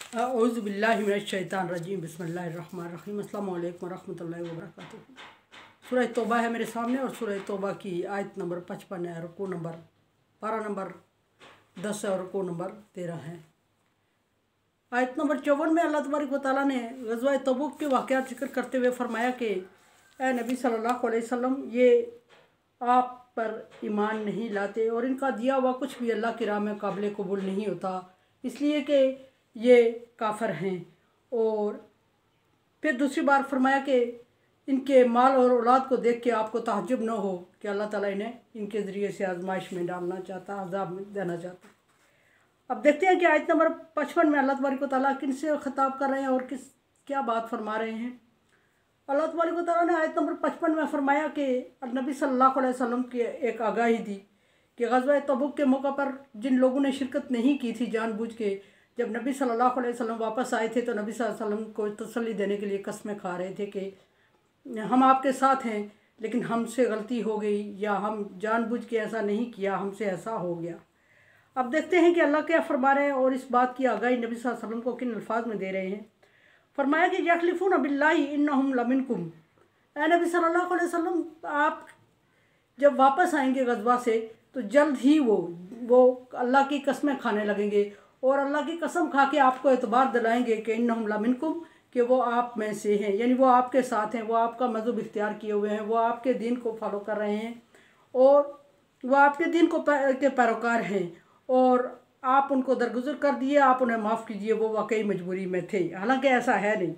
औज़ुबिल्लाहिमिनश्शैतानिर्रजीम बिस्मिल्लाहिर्रहमानिर्रहीम अस्सलामु अलैकुम वरहमतुल्लाहि वबरकातुहू। सूरह तौबा है मेरे सामने और सूरह तौबा की आयत नंबर 55 है, रुकू नंबर 12 नंबर 10 है और रुकू नंबर 13 है। आयत नंबर 54 में अल्लाह तबारक व तआला ने ग़ज़वा तबूक के वाक़यात ज़िक्र करते हुए फरमाया कि ए नबी सल्लल्लाहु अलैहि वसल्लम, ये आप पर ईमान नहीं लाते और इनका दिया हुआ कुछ भी अल्लाह की राह में काबिल कबूल नहीं होता, इसलिए कि ये काफिर हैं। और फिर दूसरी बार फरमाया कि इनके माल और औलाद को देख के आपको ताज्जुब न हो कि अल्लाह ताला इन्हें इनके ज़रिए से आजमाइश में डालना चाहता, अज़ाब में देना चाहता। अब देखते हैं कि आयत नंबर 55 में अल्लाह तबारक व तआला किन से ख़िताब कर रहे हैं और क्या बात फरमा रहे हैं। अल्लाह तबारक व तआला ने आयत नंबर 55 में फरमाया कि नबी सल्लल्लाहु अलैहि वसल्लम की एक आगाही दी कि ग़ज़वा तबूक के मौका पर जिन लोगों ने शिरकत नहीं की थी जानबूझ के, जब नबी सल्लल्लाहु अलैहि वसल्लम वापस आए थे तो नबी सल्लल्लाहु अलैहि वसल्लम को तसल्ली देने के लिए कस्में खा रहे थे कि हम आपके साथ हैं, लेकिन हमसे गलती हो गई या हम जानबूझ के ऐसा नहीं किया, हमसे ऐसा हो गया। अब देखते हैं कि अल्लाह क्या फरमा रहे हैं और इस बात की आगाही नबी सल्लल्लाहु अलैहि वसल्लम को किन अल्फाज में दे रहे हैं। फरमाया कि यखलिफून बिल्लाहि इन्नहुम लमिनकुम। ए नबी सल्लल्लाहु अलैहि वसल्लम, आप जब वापस आएंगे गज़वा से तो जल्द ही वो अल्लाह की कस्में खाने लगेंगे और अल्लाह की कसम खा के आपको एतबार दिलाएंगे कि इन्नहुम लमिनकुम, कि वो आप में से हैं, यानी वो आपके साथ हैं, वो आपका मज़हब इख्तियार किए हुए हैं, वो आपके दीन को फॉलो कर रहे हैं और वो आपके दीन के पैरोकार हैं और आप उनको दरगुजर कर दिए, आप उन्हें माफ़ कीजिए, वो वाकई मजबूरी में थे, हालांकि ऐसा है नहीं।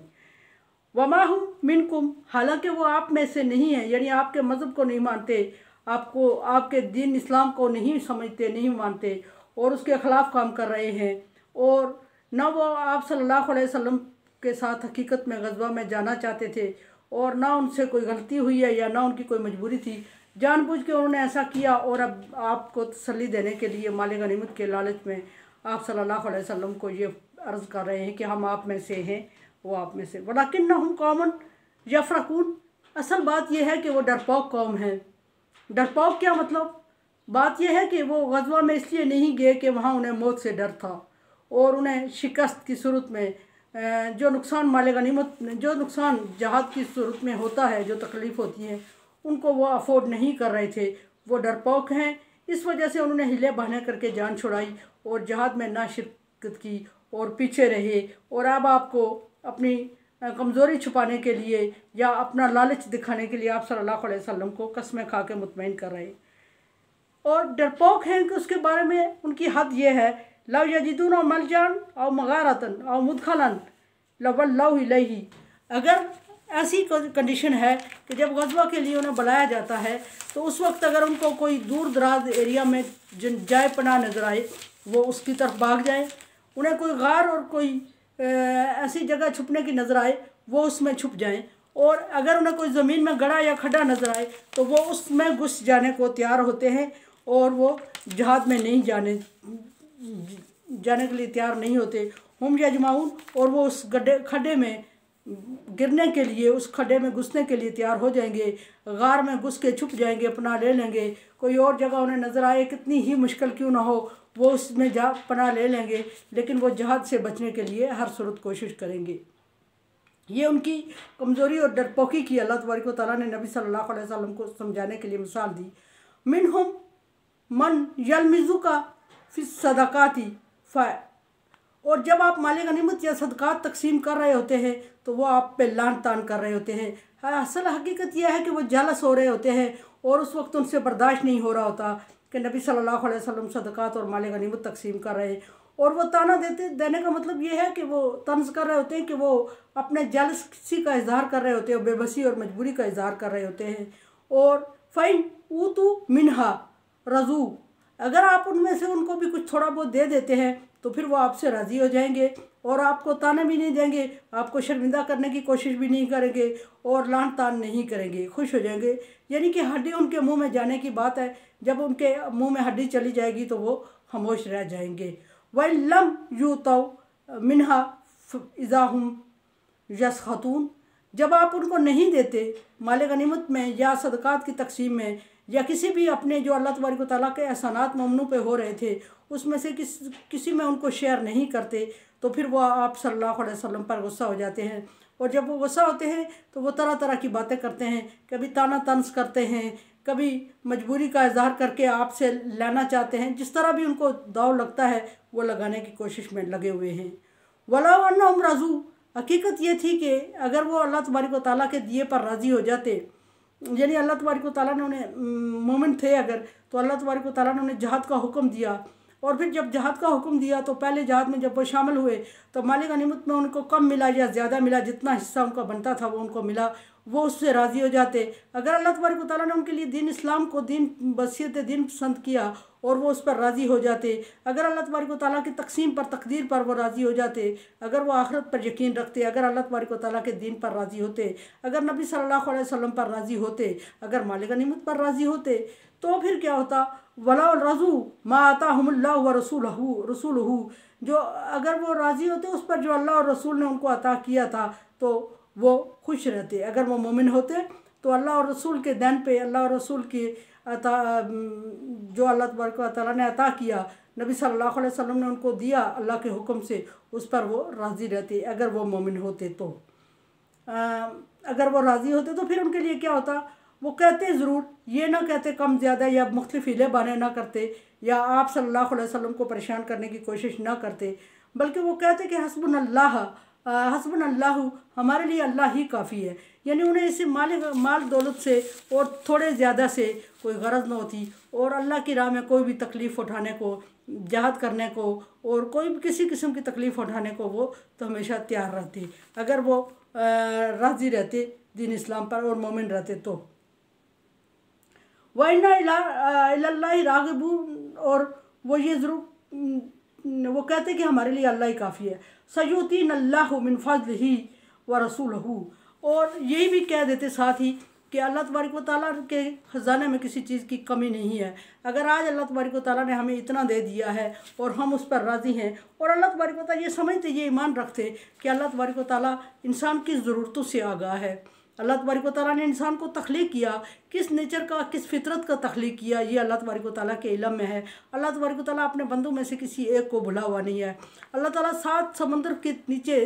वमाहुम मिनकुम, हालांकि वो आप में से नहीं है, यानी आपके मज़हब को नहीं मानते, आपको आपके दीन इस्लाम को नहीं समझते, नहीं मानते और उसके ख़िलाफ़ काम कर रहे हैं। और न वो आप सल्लल्लाहु अलैहि वसल्लम के साथ हकीकत में ग़ज़वा में जाना चाहते थे और ना उनसे कोई गलती हुई है या ना उनकी कोई मजबूरी थी, जानबूझ के उन्होंने ऐसा किया। और अब आपको तसल्ली देने के लिए माल गनीमत के लालच में आप सल्लल्लाहु अलैहि वसल्लम को ये अर्ज़ कर रहे हैं कि हम आप में से हैं, वो आप में से। वलाकिन्नहुम कौमुन यफ़रकून, असल बात यह है कि वो डरपोक कौम है। डरपोक क्या मतलब? बात यह है कि वो ग़ज़वा में इसलिए नहीं गए कि वहाँ उन्हें मौत से डर था और उन्हें शिकस्त की सूरत में जो नुकसान माल गनीमत, जो नुकसान जहाद की सूरत में होता है, जो तकलीफ़ होती है, उनको वो अफोर्ड नहीं कर रहे थे। वो डरपोक हैं, इस वजह से उन्होंने हिले बहाने करके जान छुड़ाई और जहाद में ना शिरकत की और पीछे रहे। और अब आपको अपनी कमज़ोरी छुपाने के लिए या अपना लालच दिखाने के लिए आप सल्लल्लाहु अलैहि वसल्लम को कस्में खा के मुतमईन कर रहे। और डरपोक हैं कि उसके बारे में उनकी हद ये है, लव यजिदून मलजान और मगारतन और मुदखलन लवल्लौ इलैहि। अगर ऐसी कंडीशन है कि जब ग़ज़वा के लिए उन्हें बुलाया जाता है तो उस वक्त अगर उनको कोई दूर दराज एरिया में जाए पनाह नज़र आए, वो उसकी तरफ भाग जाएं। उन्हें कोई गार और कोई ऐसी जगह छुपने की नज़र आए, वो उसमें छुप जाएं। और अगर उन्हें कोई ज़मीन में गड़ा या खड्डा नज़र आए तो वो उसमें घुस जाने को तैयार होते हैं और वो जहाद में नहीं जाने के लिए तैयार नहीं होते। हम यजमाऊन, और वो उस खड्डे में गिरने के लिए, उस खड्डे में घुसने के लिए तैयार हो जाएंगे, गार में घुस के छुप जाएंगे, पनाह ले लेंगे। कोई और जगह उन्हें नज़र आए, कितनी ही मुश्किल क्यों ना हो, वो उसमें जा पनाह ले लेंगे, लेकिन वो जहाद से बचने के लिए हर सूरत कोशिश करेंगे। ये उनकी कमज़ोरी और डरपोकी की अल्लाह तबारक व तआला ने नबी सल्लल्लाहु अलैहि वसल्लम को समझाने के लिए मिसाल दी। मिनहुम मन यलमिज़ुका फिस सदक़ाति फ़, और जब आप माल गनीमत या सदक़ात तकसीम कर रहे होते हैं तो वो आप पे लान तान कर रहे होते हैं। असल हकीकत यह है कि वो जालस हो रहे होते हैं और उस वक्त उनसे बर्दाश्त नहीं हो रहा होता कि नबी सल्लल्लाहु अलैहि वसल्लम सदक़ात और माल गनीमत तकसीम कर रहे हैं। और वो ताना देने का मतलब ये है कि वो तंज़ कर रहे होते हैं कि वो अपने जालसी का इजहार कर रहे होते हैं, बेबसी और मजबूरी का इजहार कर रहे होते हैं। और फ़ैन ऊतू मिनहा रज़ू, अगर आप उनमें से उनको भी कुछ थोड़ा बहुत दे देते हैं तो फिर वो आपसे राज़ी हो जाएंगे और आपको ताने भी नहीं देंगे, आपको शर्मिंदा करने की कोशिश भी नहीं करेंगे और लान तान नहीं करेंगे, खुश हो जाएंगे। यानी कि हड्डी उनके मुंह में जाने की बात है, जब उनके मुंह में हड्डी चली जाएगी तो वो खामोश रह जाएंगे। वल्लम यूतौ मिनहा इज़ाहुम यस्खतून, जब आप उनको नहीं देते माल गनीमत में या सदक़ात की तकसीम में या किसी भी अपने जो अल्लाह तबारक व तआला के एहसानात मोमिनों पे हो रहे थे उसमें से किसी में उनको शेयर नहीं करते, तो फिर वो आप सल्लल्लाहु अलैहि वसल्लम पर गुस्सा हो जाते हैं। और जब वो गुस्सा होते हैं तो वो तरह तरह की बातें करते हैं, कभी ताना तंज करते हैं, कभी मजबूरी का इजहार करके आपसे लेना चाहते हैं। जिस तरह भी उनको दाव लगता है वो लगाने की कोशिश में लगे हुए हैं। वला अन्नहुम रज़ू, हकीकत ये थी कि अगर वो अल्लाह तबारक व तआला के दिए पर राज़ी हो जाते, यानी अल्लाह तबारक व तआला ने उन्हें मोमिन थे अगर, तो अल्लाह तबारक व तआला ने उन्हें जहाद का हुक्म दिया। और फिर जब जहाद का हुक्म दिया तो पहले जहाद में जब वो शामिल हुए तो माल गनीमत में उनको कम मिला या ज़्यादा मिला, जितना हिस्सा उनका बनता था वो उनको मिला, वो उससे राज़ी हो जाते। अगर अल्लाह तबारक व तआला ने उनके लिए दीन इस्लाम को दीन बसियत दीन पसंद किया और वो उस पर राज़ी हो जाते। अगर अल्लाह तबारक व तआला की तकसीम पर तकदीर पर वो राज़ी हो जाते, अगर वो आखिरत पर यकीन रखते, अगर अल्लाह तबारक व तआला के दीन पर राज़ी होते, अगर नबी सल्लल्लाहु अलैहि वसल्लम पर राज़ी होते, अगर माल गनीमत पर राज़ी होते, तो फिर क्या होता, वला रज़ू मा आताहुमुल्लाहु व रसूलुहु, जो अगर वो राज़ी होते उस पर जो अल्लाह और रसूल ने उनको अता किया था तो वो खुश रहते। अगर वो मोमिन होते तो अल्लाह और रसूल के दिन पे, अल्लाह और रसूल की अता जो अल्लाह तबारक व तआला ने अता किया, नबी सल्लल्लाहु अलैहि वसल्लम ने उनको दिया अल्लाह के हुक्म से, उस पर वो राज़ी रहते अगर वो मोमिन होते। तो अगर वो राज़ी होते तो फिर उनके लिए क्या होता, वो कहते ज़रूर, ये ना कहते कम ज़्यादा या मुख्तलिफ हीले बहाने ना करते या आप सल्लल्लाहु अलैहि वसल्लम को परेशान करने की कोशिश ना करते, बल्कि वो कहते कि हस्बुनल्लाहु, हमारे लिए अल्लाह ही काफ़ी है। यानी उन्हें इसी माल दौलत से और थोड़े ज़्यादा से कोई गरज न होती, और अल्लाह की राह में कोई भी तकलीफ़ उठाने को, जहाद करने को और कोई भी किसी किस्म की तकलीफ़ उठाने को वो तो हमेशा तैयार रहते अगर वो राज़ी रहते दीन इस्लाम पर और मोमिन रहते। तो वइन्ना इलल्लाहि राग़िबून, और वो ये ज़रूर वो कहते कि हमारे लिए अल्लाह ही काफ़ी है। सयुतीनल्लाहु मिन फ़ज़लिही व रसूलहू, और यही भी कह देते साथ ही कि अल्लाह तबारक व तआला के ख़जाने में किसी चीज़ की कमी नहीं है। अगर आज अल्लाह तबारक व तआला ने हमें इतना दे दिया है और हम उस पर राज़ी हैं, और अल्लाह तबारक व तआला ये समझते, ये ईमान रखते कि अल्लाह तबारक व तआला इंसान की ज़रूरतों से आगाह है। अल्लाह तबारक व तआला ने इंसान को तख्लीक किया, किस नेचर का, किस फितरत का तख्लीक किया, ये अल्लाह तबारक व तआला के इल्म में है। अल्लाह तबारक व तआला अपने बंदों में से किसी एक को भुला हुआ नहीं है। अल्लाह ताला 7 समंदर के नीचे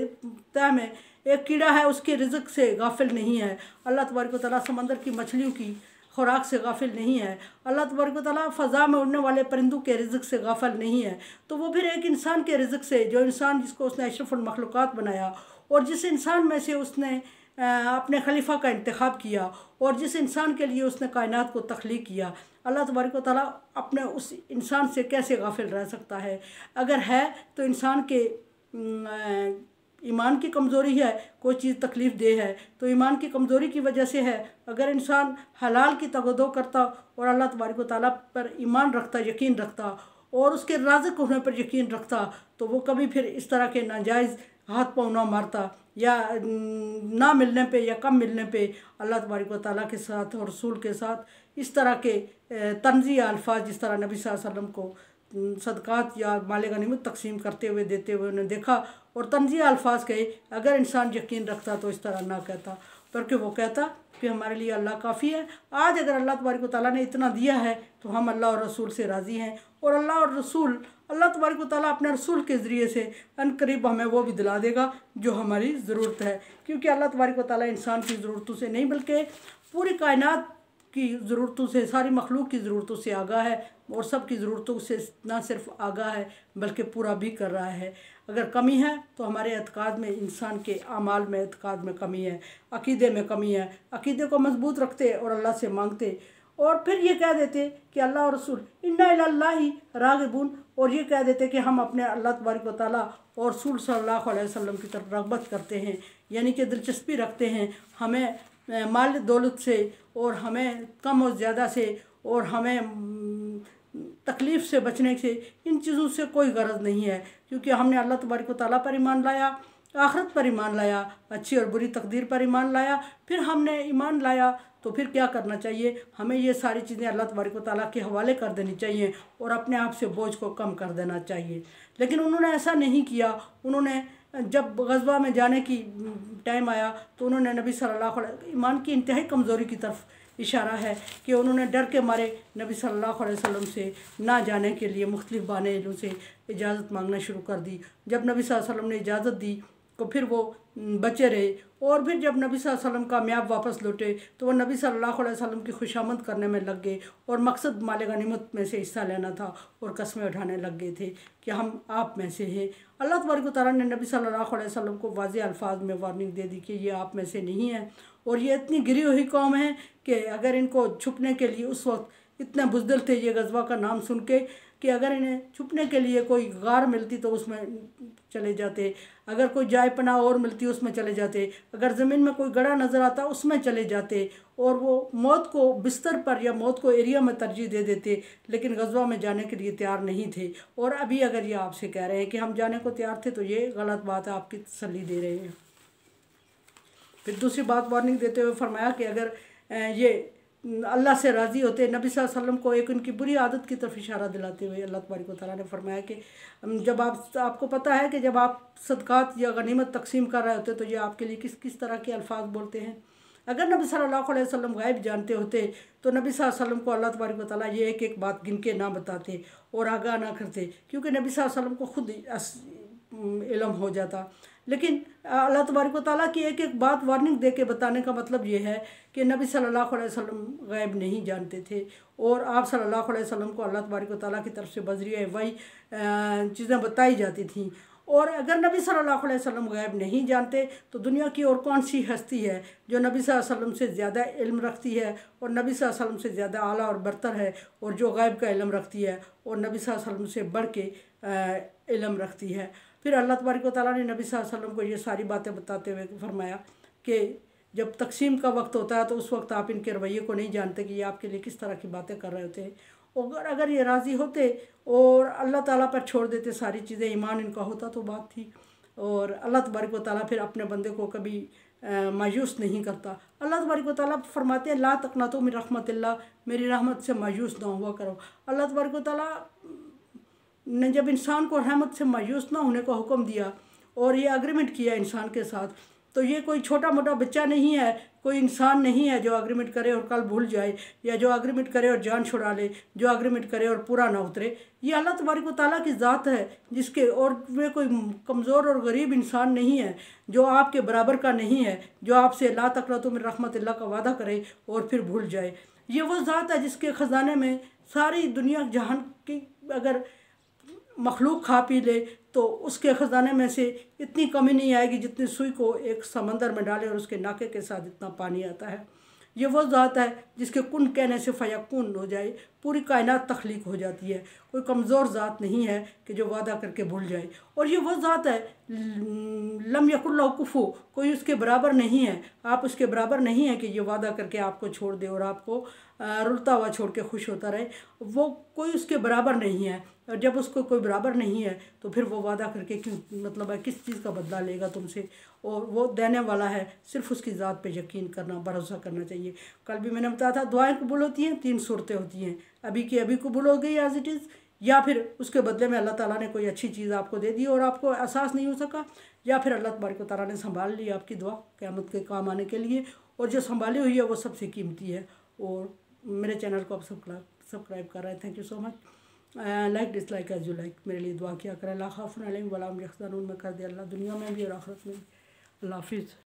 तह में एक कीड़ा है, उसके रिज़्क़ से गाफिल नहीं है। अल्लाह तबारक व तआला समंदर की मछलियों की खुराक से गाफिल नहीं है। अल्लाह तबारक व तआला फ़ज़ा में उड़ने वाले परिंदों के रिज़्क़ से गाफिल नहीं है। तो वो फिर एक इंसान के रिज़्क़ से, जो इंसान जिसको उसने अशरफुल मखलूक़ात बनाया और जिस इंसान में से उसने अपने खलीफा का इंतखाब किया और जिस इंसान के लिए उसने कायनात को तख्लीक किया, अल्लाह तबारक व तआला अपने उस इंसान से कैसे गाफिल रह सकता है। अगर है तो इंसान के ईमान की कमज़ोरी है, कोई चीज़ तकलीफ़ दे है तो ईमान की कमज़ोरी की वजह से है। अगर इंसान हलाल की तगदो करता और अल्लाह तबारक व तआला पर ईमान रखता, यकीन रखता और उसके राज़िक़ होने पर यकीन रखता, तो वो कभी फिर इस तरह के नाजायज़ हाथ पाँव ना मारता या ना मिलने पे या कम मिलने पे अल्लाह तबारक व तआला के साथ और रसूल के साथ इस तरह के तंज़ी अल्फाज, जिस तरह नबी सल्लल्लाहु अलैहि वसल्लम को सदक़ात या माल गनीमत तकसीम करते हुए, देते हुए उन्हें देखा और तंज़ी अल्फाज कहे, अगर इंसान यकीन रखता तो इस तरह ना कहता, बल्कि वो कहता कि हमारे लिए अल्लाह काफ़ी है। आज अगर अल्लाह तबारक व तआला ने इतना दिया है तो हम अल्लाह और रसूल से राज़ी हैं, और अल्लाह और रसूल, अल्लाह तबारक व तआला अपने रसूल के ज़रिए से अनकरीब हमें वो भी दिला देगा जो हमारी ज़रूरत है, क्योंकि अल्लाह तबारक व तआला इंसान की ज़रूरतों से नहीं बल्कि पूरी कायनात की ज़रूरतों से, सारी मखलूक की ज़रूरतों से आगाह है, और सब की ज़रूरतों से ना सिर्फ आगाह है बल्कि पूरा भी कर रहा है। अगर कमी है तो हमारे एतकाद में, इंसान के आमाल में एतकाद में कमी है, अक़ीदे में कमी है। अक़ीदे को मजबूत रखते और अल्लाह से मांगते, और फिर ये कह देते कि अल्लाह और रसूल इन्ना इलल्लाहि राग़िबून, और ये कह देते कि हम अपने अल्लाह तबारक व तआला और रसूल सल्लल्लाहु अलैहि वसल्लम की तरफ रग़बत करते हैं, यानी कि दिलचस्पी रखते हैं। हमें माल दौलत से और हमें कम और ज़्यादा से और हमें तकलीफ़ से बचने से, इन चीज़ों से कोई गरज नहीं है, क्योंकि हमने अल्लाह तबारक व तआला पर ईमान लाया, आखिरत पर ईमान लाया, अच्छी और बुरी तकदीर पर ईमान लाया। फिर हमने ईमान लाया तो फिर क्या करना चाहिए, हमें ये सारी चीज़ें अल्लाह तबारक व तआला के हवाले कर देनी चाहिए और अपने आप से बोझ को कम कर देना चाहिए। लेकिन उन्होंने ऐसा नहीं किया। उन्होंने जब ग़ज़वा में जाने की टाइम आया तो उन्होंने नबी सल्लल्लाहु अलैहि वसल्लम ईमान की इंतहाई कमज़ोरी की तरफ इशारा है कि उन्होंने डर के मारे नबी सल्लल्लाहु अलैहि वसल्लम से ना जाने के लिए मुख्तलिफ बहाने से इजाज़त मांगना शुरू कर दी। जब नबी सल्लल्लाहु अलैहि वसल्लम ने इजाज़त दी तो फिर वो बचे रहे, और फिर जब नबी सल्लल्लाहु अलैहि वसल्लम कामयाब वापस लौटे तो वो नबी सल्लल्लाहु अलैहि वसल्लम की खुशामद करने में लग गए, और मकसद माल गनीमत में से हिस्सा लेना था, और कस्में उठाने लग गए थे कि हम आप में से हैं। अल्लाह तबारक व तआला ने नबी सल्लल्लाहु अलैहि वसल्लम को वाज़ेह अल्फाज में वार्निंग दे दी कि ये आप में से नहीं है, और ये इतनी गिरी हुई कौम है कि अगर इनको छुपने के लिए उस वक्त इतने बुज़दिल थे ये गज़वा का नाम सुन के कि अगर इन्हें छुपने के लिए कोई गार मिलती तो उसमें चले जाते, अगर कोई जाय पनाह और मिलती उसमें चले जाते, अगर ज़मीन में कोई गड़ा नज़र आता उसमें चले जाते, और वो मौत को बिस्तर पर या मौत को एरिया में तरजीह दे देते, लेकिन गज़वा में जाने के लिए तैयार नहीं थे। और अभी अगर ये आपसे कह रहे हैं कि हम जाने को तैयार थे तो ये गलत बात है, आपकी तसल्ली दे रहे हैं। फिर दूसरी बात वार्निंग देते हुए फरमाया कि अगर ये अल्लाह से राज़ी होते, नबी सल्लल्लाहु अलैहि वसल्लम को एक उनकी बुरी आदत की तरफ इशारा दिलाते हुए अल्लाह तबारक व तआला ने फरमाया कि जब आपको पता है कि जब आप सदक़ात या गनीमत तकसीम कर रहे होते तो ये आपके लिए किस किस तरह के अल्फाज बोलते हैं। अगर नबी सल्लल्लाहु अलैहि वसल्लम गायब जानते होते तो नबी सल्लल्लाहु अलैहि वसल्लम को अल्लाह तबारक व तआला ये एक एक बात गिन के ना बताते और आगाह ना करते, क्योंकि नबी सल्लल्लाहु अलैहि वसल्लम को खुद इल्म हो जाता। लेकिन अल्लाह तबारक व तआला की एक एक बात वार्निंग दे के बताने का मतलब ये है कि नबी सल्लल्लाहु अलैहि वसल्लम गायब नहीं जानते थे, और आप सल्लल्लाहु अलैहि वसल्लम को अल्लाह तबारक व तआला की तरफ से बज़रिया वही चीज़ें बताई जाती थीं। और अगर नबी सल्लल्लाहु अलैहि वसल्लम गायब नहीं जानते तो दुनिया की और कौन सी हस्ती है जो नबी सल्लल्लाहु अलैहि वसल्लम से ज़्यादा इल्म रखती है और नबी सल्लल्लाहु अलैहि वसल्लम से ज़्यादा आला और बरतर है, और जो गायब का इल्म रखती है और नबी सल्लल्लाहु अलैहि वसल्लम से बढ़ के इल्म रखती है। फिर अल्लाह तबारक व तआला ने नबी सल्लल्लाहु अलैहि वसल्लम को ये सारी बातें बताते हुए फरमाया कि जब तकसीम का वक्त होता है तो उस वक्त आप इनके रवैये को नहीं जानते कि ये आपके लिए किस तरह की बातें कर रहे होते हैं। और अगर ये राज़ी होते और अल्लाह ताला पर छोड़ देते सारी चीज़ें, ईमान इनका होता तो बात थी। और अल्लाह तबारक व तआला फिर अपने बंदे को कभी मायूस नहीं करता। अल्लाह तबारक व तआला फरमाते हैं ला तक़नतू मिन रहमतिल्लाह, मेरी रहमत से मायूस ना हुआ करो। अल्लाह तबारक व तआला ने जब इंसान को रहमत से मायूस ना होने का हुक्म दिया और ये अग्रीमेंट किया इंसान के साथ, तो ये कोई छोटा मोटा बच्चा नहीं है, कोई इंसान नहीं है जो अग्रीमेंट करे और कल भूल जाए, या जो अग्रीमेंट करे और जान छुड़ा ले, जो अग्रीमेंट करे और पूरा ना उतरे। ये अल्लाह तबारक व तआला की ज़ात है जिसके, और वे कोई कमज़ोर और गरीब इंसान नहीं है जो आपके बराबर का नहीं है, जो आपसे ला तक़नतू मिन रहमतिल्लाह का वादा करे और फिर भूल जाए। ये वो ज़ात है जिसके ख़जाने में सारी दुनिया जहान की अगर मखलूक खा पी ले तो उसके ख़जाने में से इतनी कमी नहीं आएगी जितनी सुई को एक समंदर में डाले और उसके नाके के साथ इतना पानी आता है। ये वो ज़ात है जिसके कुन कहने से फ़यकुन हो जाए, पूरी कायनात तख्लीक हो जाती है। कोई कमज़ोर ज़ात नहीं है कि जो वादा करके भूल जाए। और ये वो ज़ात है लम यकुल लहू कुफू, कोई उसके बराबर नहीं है, आप उसके बराबर नहीं है कि ये वादा करके आपको छोड़ दे और आपको रुलता हुआ छोड़ के खुश होता रहे। वो कोई उसके बराबर नहीं है, और जब उसको कोई बराबर नहीं है तो फिर वो वादा करके क्यों, मतलब है किस चीज़ का बदला लेगा तुमसे। और वो देने वाला है, सिर्फ उसकी ज़ात पे यकीन करना, भरोसा करना चाहिए। कल भी मैंने बताया था दुआएं कबूल होती हैं, 3 सूरतें होती हैं, अभी की अभी कबूल हो गई एज इट इज़, या फिर उसके बदले में अल्लाह ताला ने कोई अच्छी चीज़ आपको दे दी और आपको एहसास नहीं हो सका, या फिर अल्लाह तबारक व तआला ने संभाल ली आपकी दुआ क़यामत के काम आने के लिए, और जो संभाली हुई है वो सबसे कीमती है। और मेरे चैनल को आप सब्सक्राइब कर रहे हैं, thank you so much. Like dislike as you like, मेरे लिए दुआ किया करें। ला खौफुन अलैहिम वला हुम यहज़नून में कर दे अल्लाह दुनिया में भी और आखिरत में भी। अल्लाह हाफिज़।